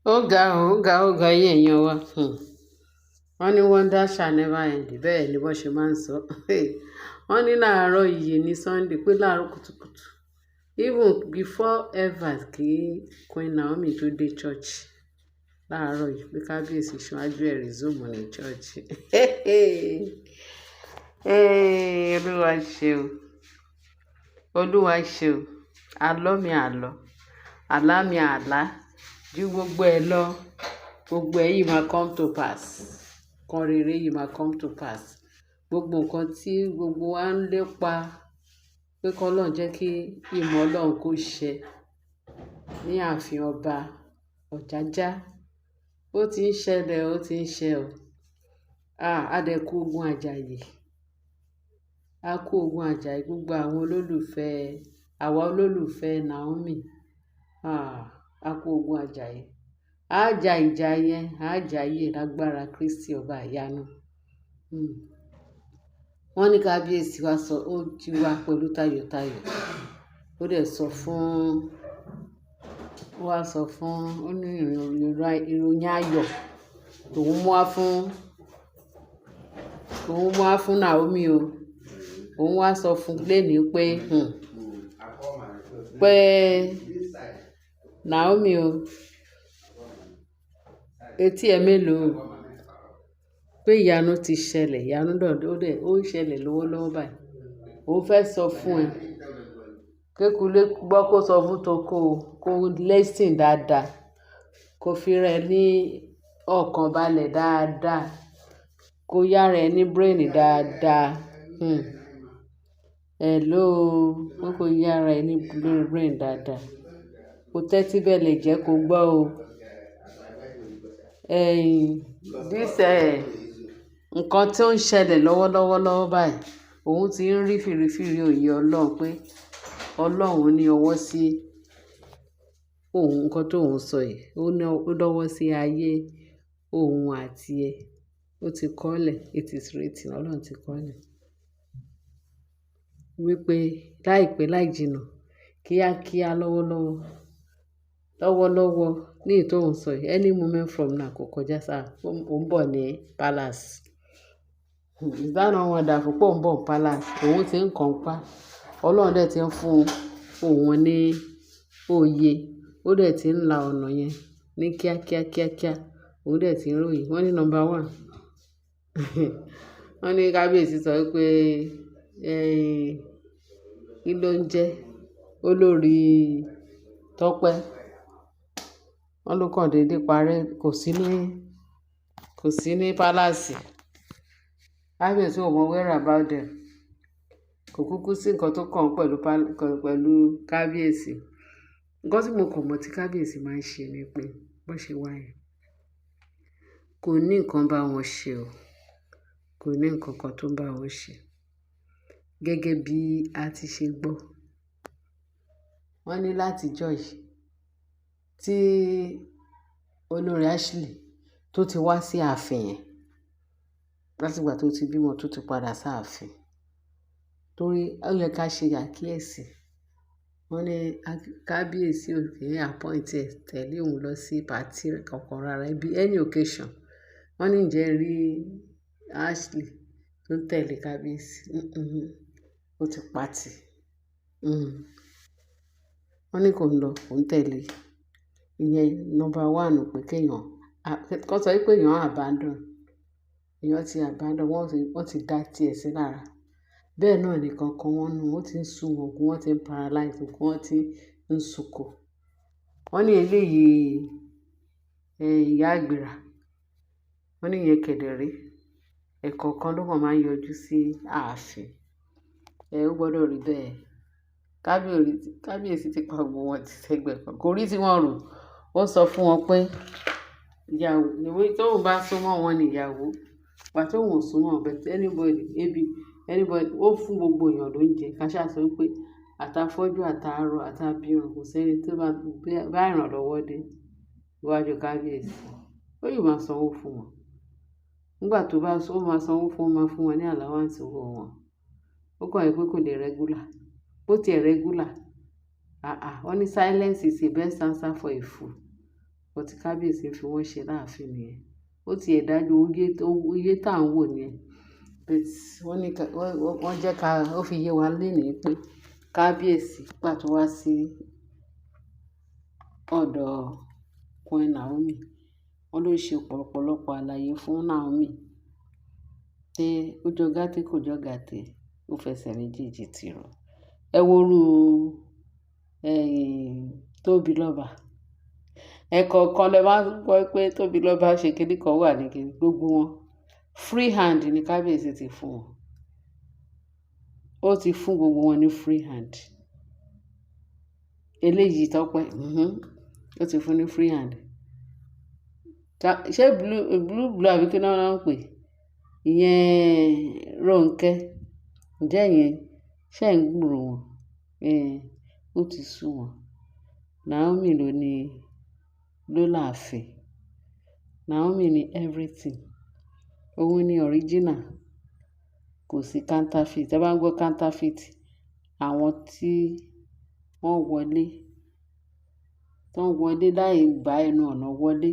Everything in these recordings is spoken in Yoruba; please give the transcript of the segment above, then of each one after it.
ó ga yín èèyàn wa. Wọ́n ní wonder shall never end, bẹ́ẹ̀ ni wọ́n ṣe máa ń sọ. Wọ́n ní láàárọ̀ yìí ní Sunday pé láàárọ̀ kùtùkùtù even before ever kí Queen Naomi tó dé church láàárọ̀ yìí pé kábíyèsí ṣáájú ẹ̀ resume ní church. Olúwa ṣe o, olúwa ṣe o, àlọ́ mi àlọ́, àlá mi àlá, ju gbogbo ẹ lọ, gbogbo ẹ yìí máa come to pass, kan rere yìí máa come to pass. Gbogbo nǹkan tí gbogbo wa ń lépa pé k'Ọlọ́run jẹ́ kí ìmọ̀ Ọlọ́run kó ṣẹ ní ààfin ọba Ọjájá. Ó ti ń ṣẹlẹ̀, ó ti ń ṣẹ o. A dẹ̀ kú ogun àjàyè. A kú ogun àjàyè gbogbo àwọn olólùfẹ́, àwa olólùfẹ́ Naomi. A kú ogun àjàyè. A jà ìjà yẹn, a jàyè lágbára Kristi ọba ìyanu. Wọ́n ní kábíyèsí wa sọ, ó jí wa pẹ̀lú tayọ̀tayọ̀. Ó dẹ̀ sọ fún, ó wá sọ fún, ó ní ìròyìn ayọ̀ tòun mú wá fún Naomi o. Òun wá sọ fún lénìí pé Naomi o, etí ẹ mélòó pé ìyanu ti ṣẹlẹ̀, ìyanu náà ó ń ṣẹlẹ̀ lọ́wọ́lọ́wọ́ báyìí. Òun fẹ́ sọ fún ẹ kékulé gbọ́ kó sọ fún toko kó listen dáadáa, kó fi rẹ ní ọkàn balẹ̀ dáadáa, kó yára ẹ ní brain dáadáa. Hello, kó yára ẹ ní brain dáadáa. Kó tẹ́tí bẹ̀lẹ̀ jẹ́ kó gbọ́ o. Nǹkan tí ó ń ṣẹlẹ̀ lọ́wọ́lọ́wọ́ báyìí, òun ti ń rí fìrífìrí òye Ọlọ́run pé Ọlọ́run ní ọwọ́ sí òun, nǹkan tó òun sọ yìí. Ó lọ́wọ́ sí ayé òun àti ẹ. Ó ti kọ́lẹ̀, it is written, Ọlọ́run ti kọ́lẹ̀. Wípé láìpẹ́ láì jìnnà, kíákíá lọ́wọ́lọ́wọ́ ní èyí tó òun sọ yìí, any moment from now kò kọjá sáà, ó ń bọ̀ ní palace. Is that not wonderful pé ó ń bọ̀ ní palace? Òun ti ń kàn pa. Ọlọ́run dẹ̀ ti ń fún òun ní òye. Ó dẹ̀ ti ń la ọ̀nà yẹn ní kíákíá. Òun dẹ̀ ti ń ròyìn. Wọ́n ní number one. Wọ́n ní kábíyèsí sọ wípé kí ló ń jẹ́ olórí Tọ́pẹ́. Wọ́n ló kàn déédé parẹ́, kò sí ní palace. Kábíyèsí ò mọ where about them. Kò kúkú sí nǹkan tó kàn pẹ̀lú kábíyèsí. Nǹkan tí mo kàn mọ̀ tí kábíyèsí máa ń ṣe ni pé bó ṣe wà yẹn, kò ní nǹkan bá wọn ṣe o. Kò ní nǹkan kan tó ń bá wọn ṣe. Gẹ́gẹ́ bí a ti ṣe gbọ́. Wọ́n ní látijọ́ yìí tí olórí Ashley tó ti wá sí ààfin yẹn, látìgbà tó ti bímọ tó ti padà sáàfin. Torí ó yẹ ká ṣe àkíyèsí. Wọ́n ní kábíyèsí ò kí ń appoint ẹ̀ tẹ̀lé òun lọ sí party kankan rárá, bí any occasion. Wọ́n ní ǹjẹ́ rí Ashley tó ń tẹ̀lé kábíyèsí. Ó ti pàtì. Wọ́n ní kò ń lọ, kò ń tẹ̀lé. Ìyẹn number one pé kéèyàn, kó sọ wípé èèyàn abandon. Èèyàn ti abandon, wọ́n ti dá tiẹ̀ sí lára. Bẹ́ẹ̀ náà ni kankan wọn nù, wọ́n ti ń sun òògùn, wọ́n ti ń paralyze òògùn, wọ́n ti ń sunkò. Wọ́n ní eléyìí ìyá àgbèrà. Wọ́n ní ìyẹn kẹ̀dẹ̀ré. Ẹ̀kọ̀ọ̀kan ló kàn máa ń yọjú sí ààfin. Ó gbọdọ̀ rí bẹ́ẹ̀. Kábíyèsí ti pa gbogbo wọn ti sẹ́gbẹ̀ẹ́ kan. Kò rí tí wọ́n rò. Ó sọ fún wọn pé ìyàwó, ìwé tóun bá súnmọ́ wọn ni ìyàwó. Ìgbà tóun ò súnmọ́, but anybody, ó fún gbogbo èèyàn lóúnjẹ. Ká ṣáà sọ wípé àtàfọ́jú, àtàárọ̀, àtàbírùn, kò sẹ́ni tó bá ìrànlọ́wọ́ dé iwájú kábíyèsí. Ó yìí máa sanwó fún wọn. Nígbà tó bá ó máa sanwó fún wọn, máa fún wọn ní allowance owó wọn. Ó kàn yẹ pé kò lè regular. Bó ti ẹ̀ regular, wọ́n ní silence is the best answer for a fool. nǹkan tí kábíyèsí fi wọ́n ṣe láàfin nìyẹn. Ó ti ẹ̀ dájú iye tá à ń wò nìyẹn. But wọ́n jẹ́ ká ó fi yé wa lénìí pé kábíyèsí gbà tó wá sí ọ̀dọ̀ Queen Naomi, wọ́n ló ṣe ọ̀pọ̀lọpọ̀ àlàyé fún Naomi pé ó jọ gàtè kò jọ gàtè, ó fẹsẹ̀ méjèèjì tìrọ̀. Ẹ wo irú Tóbilọ́ba. Ẹ̀ẹ̀kọ̀ọ̀kan lẹ máa ń gbọ́ pé Tóbilọ́ba ṣe kinní kan wà ní kinní, gbogbo wọn free hand ni kábíyèsí ti fún wọn. Ó ti fún gbogbo wọn ní free hand. Eléyìí Tọ́pẹ́, ó ti fún ní free hand. Ṣé blue àbí kí náà ń pè? Ìyẹn Rónkẹ́. Ǹjẹ́ ìyẹn ṣé ń gbúrò wọn? Ó ti sú wọn. Naomi ló láàfin. Naomi ni everything. Òun ni original. Kò sí counterfeit. Tẹ́ bá ń gbọ́ counterfeit, àwọn tí wọ́n wọlé láì gba ẹnu ọ̀nà wọlé,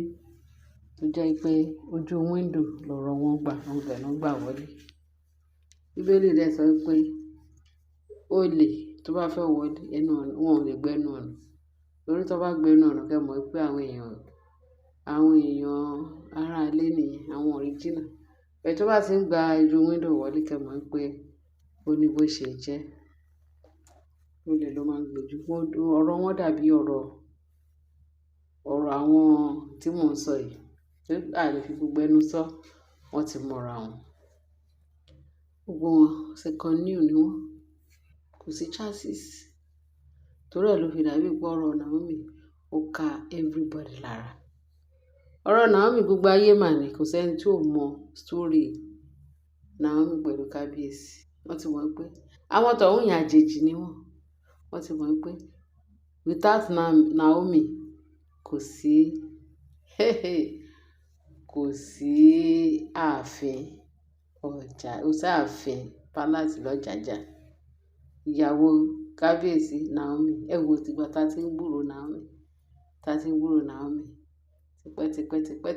tó jẹ́ pé ojú window lọ̀rọ̀ wọn gbà, àwọn ibẹ̀ náà gbà wọlé. Bíbélì dẹ̀ sọ pé olè tó bá fẹ́ wọlé ẹnu ọ̀nà, wọn ò lè gbẹ́ ẹnu ọ̀nà. Torí tó bá gbẹ́ ẹnu ọ̀nà, kẹ́ mọ̀ pé àwọn èèyàn ará ilé nìyẹn, àwọn original. Bẹ́ẹ̀ tó bá ti ń gba ojú window wọlé, kẹ́ mọ̀ pé ó ní bó ṣe jẹ́. Olè ló máa ń gbójú. Ọ̀rọ̀ wọn dàbí ọ̀rọ̀ àwọn tí mò ń sọ yìí. A lè fi gbogbo ẹnu sọ, wọ́n ti mọ̀ra wọn. Gbogbo wọn second new ni wọ́n. Kò sí chances. Torí ẹ̀ ló fi dàbí pé ọ̀rọ̀ Naomi ó ka everybody lára. Ọ̀rọ̀ Naomi gbogbo ayé mà ní, kò sẹ́ni tí ò mọ story Naomi pẹ̀lú kábíyèsí. Wọ́n ti mọ̀ pé àwọn tọ̀hún yẹn àjèjì ni wọ́n. Wọ́n ti mọ̀ pé without Naomi kò sí ààfin palace lọ́jàjà. Ìyàwó kábíyèsí Naomi, ẹ wo tìgbà tá ti ń gbúrò Naomi.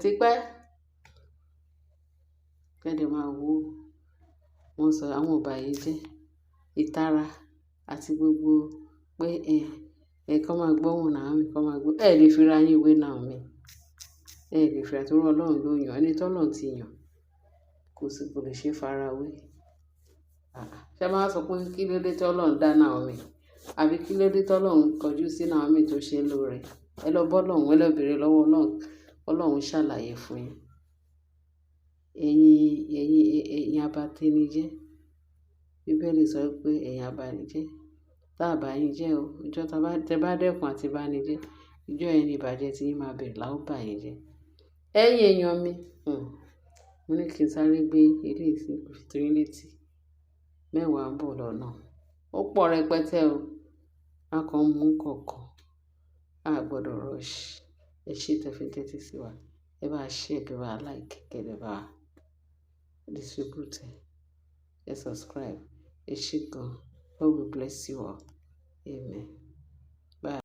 Tipẹ́. Kẹ́dẹ̀ máa wo wọ́n sọ àwọn ọ̀bàyéjẹ́, ìtara àti gbogbo pé kán máa gbóhùn Naomi, kán máa gbọ́. Ẹ lè fi ra yín wé Naomi. Ẹ lè fi ra, torí Ọlọ́run ló yàn. Ẹni tí Ọlọ́run ti yàn kò lè ṣe farawé. Ṣé máa sọ pé kí ló dé tí Ọlọ́run dá Naomi? Àbí kí ló dé tí Ọlọ́run kọjú sí Naomi tó ṣe lóore? Ẹ lọ bọ́ Ọlọ́run, ẹ lọ bèrè lọ́wọ́ Ọlọ́run. Ọlọ́run ṣàlàyé fún yín. Ẹ̀yin abatẹnijẹ́. Bíbélì sọ pé ẹ̀yin abanijẹ́. Tá a bá yín jẹ́ o, ìjọ́ tẹ́ bá dẹ́kun àti bá ni jẹ́, ìjọ́ yẹn ni ìbàjẹ́ tí yín máa bẹ̀rẹ̀, la ó bá yín jẹ́. Ẹ̀yin èèyàn mi, mo ní kí n sáré gbé eléyìí sí tó yín létí. Mẹ́wàá ń bọ̀ lọ́nà. Ó pọ̀ rẹpẹtẹ o. A kàn mú kọ̀ọ̀kan. A gbọ́dọ̀ rush. Ẹ ṣé tẹ́ fi tẹ́tí sí wa. Ẹ bá share, kẹ́ bá like, kẹ́ dẹ̀ bá distribute. Ẹ subscribe. Ẹ ṣé gan. God will bless you all. Amen.